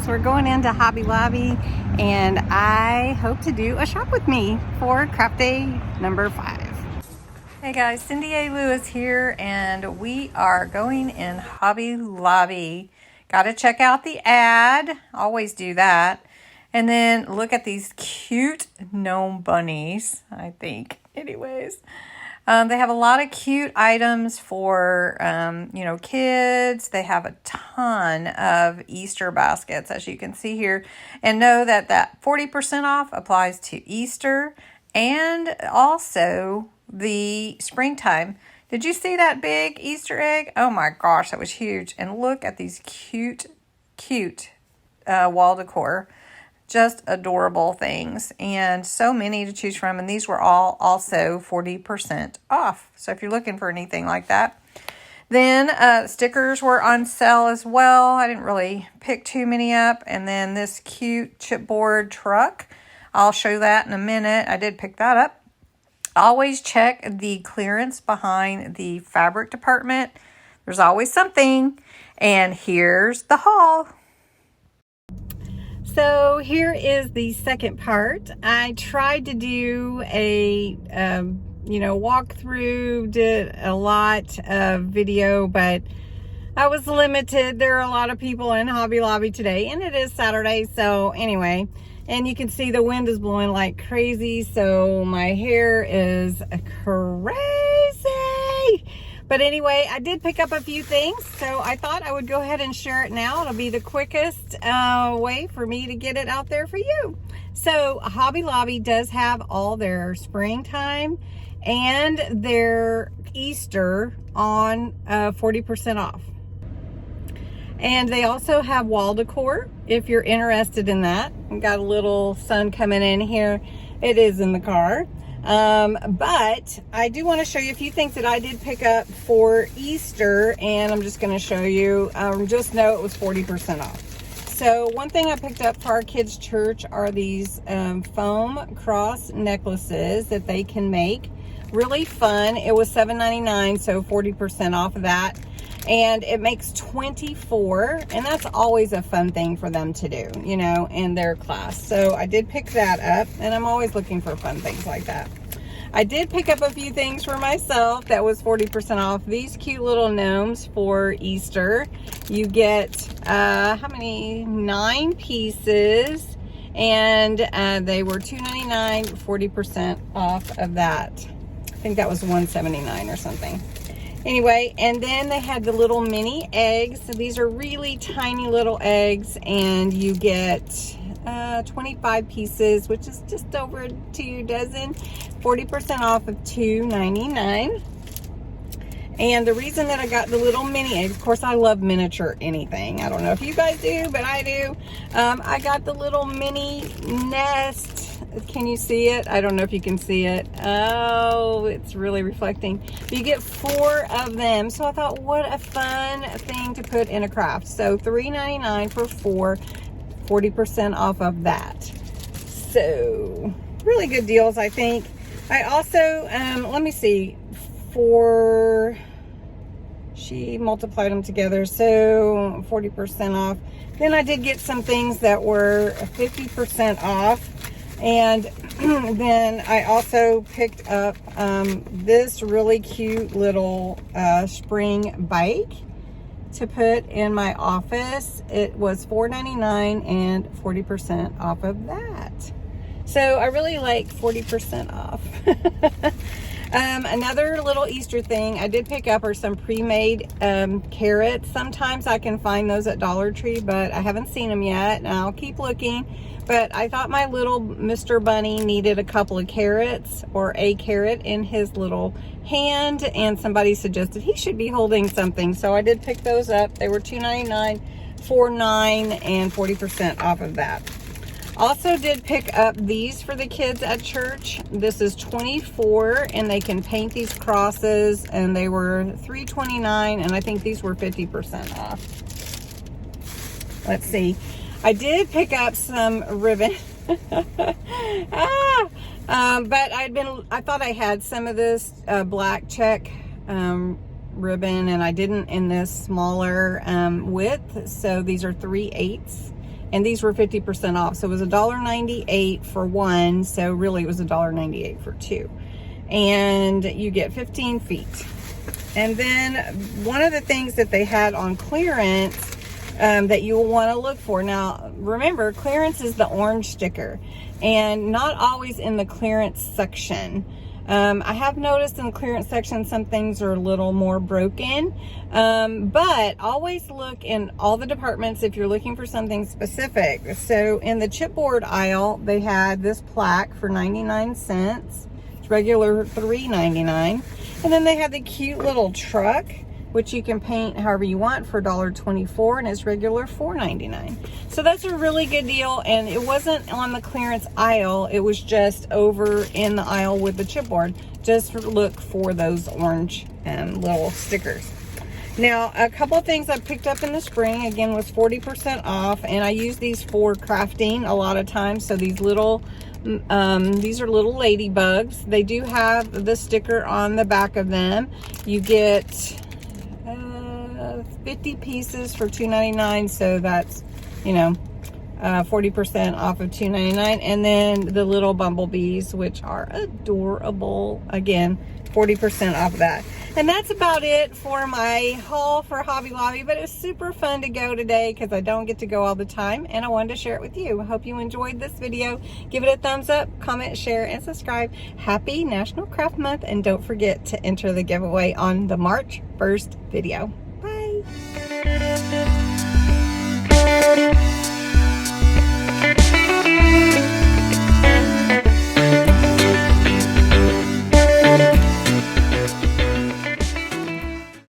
So we're going into Hobby Lobby, and I hope to do a shop with me for craft day number 5. Hey guys, Cindy A. Lewis here, and we are going in Hobby Lobby. Got to check out the ad, always do that. And then look at these cute gnome bunnies, I think. Anyways, they have a lot of cute items for, kids. They have a ton of Easter baskets, as you can see here. And know that that 40% off applies to Easter and also the springtime. Did you see that big Easter egg? Oh my gosh, that was huge. And look at these cute wall decor. Just adorable things, and so many to choose from, and these were all also 40% off. So if you're looking for anything like that. Then stickers were on sale as well. I didn't really pick too many up. And then this cute chipboard truck, I'll show that in a minute. I did pick that up. Always check the clearance behind the fabric department. There's always something. And here's the haul. So here is the second part. I tried to do a, walkthrough, did a lot of video, but I was limited. There are a lot of people in Hobby Lobby today, and it is Saturday. So anyway, and you can see the wind is blowing like crazy. So my hair is crazy. But anyway, I did pick up a few things, so I thought I would go ahead and share it now. It'll be the quickest way for me to get it out there for you. So Hobby Lobby does have all their springtime and their Easter on 40% off. And they also have wall decor if you're interested in that. I've got a little sun coming in here. It is in the car. But I do want to show you a few things that I did pick up for Easter, and I'm just going to show you. Just know it was 40% off. So one thing I picked up for our kids' church are these foam cross necklaces that they can make. Really fun. It was $7.99, so 40% off of that. And it makes 24, and that's always a fun thing for them to do, in their class. So I did pick that up, and I'm always looking for fun things like that. I did pick up a few things for myself that was 40% off. These cute little gnomes for Easter. You get, 9 pieces, and they were $2.99, 40% off of that. I think that was $179 or something. Anyway, and then they had the little mini eggs. So these are really tiny little eggs, and you get 25 pieces, which is just over 2 dozen, 40% off of $2.99. And the reason that I got the little mini eggs, of course I love miniature anything. I don't know if you guys do, but I do. I got the little mini nest. Can you see it? I don't know if you can see it. Oh, it's really reflecting. You get 4 of them. So I thought, what a fun thing to put in a craft. So $3.99 for 4, 40% off of that. So really good deals, I think. I also, let me see, she multiplied them together, so 40% off. Then I did get some things that were 50% off. And then I also picked up this really cute little spring bike to put in my office. It was $4.99 and 40% off of that. So I really like 40% off. Another little Easter thing I did pick up are some pre-made carrots. Sometimes I can find those at Dollar Tree, but I haven't seen them yet, and I'll keep looking. But I thought my little Mr. Bunny needed a couple of carrots, or a carrot in his little hand, and somebody suggested he should be holding something. So I did pick those up. They were $2.99, $4.99, and 40% off of that. Also did pick up these for the kids at church. This is 24, and they can paint these crosses, and they were $3.29, and I think these were 50% off. Let's see. I did pick up some ribbon. But I thought I had some of this black check ribbon, and I didn't in this smaller width. So these are 3/8. and these were 50% off. So it was $1.98 for one, so really it was $1.98 for two. And you get 15 feet. And then one of the things that they had on clearance that you will want to look for. Now, remember, clearance is the orange sticker, and not always in the clearance section. I have noticed in the clearance section some things are a little more broken, but always look in all the departments if you're looking for something specific. So in the chipboard aisle, they had this plaque for 99 cents. It's regular $3.99. And then they had the cute little truck, which you can paint however you want for $1.24, and it's regular $4.99. So that's a really good deal, and it wasn't on the clearance aisle, it was just over in the aisle with the chipboard. Just look for those orange little stickers. Now, a couple of things I picked up in the spring, again, was 40% off, and I use these for crafting a lot of times. So these little these are little ladybugs. They do have the sticker on the back of them. You get 50 pieces for $2.99, so that's, you know, 40% off of $2.99. And then the little bumblebees, which are adorable, again, 40% off of that. And that's about it for my haul for Hobby Lobby, but it's super fun to go today because I don't get to go all the time, and I wanted to share it with you. I hope you enjoyed this video. Give it a thumbs up, comment, share, and subscribe. Happy National Craft Month, and don't forget to enter the giveaway on the March 1st video. Bye.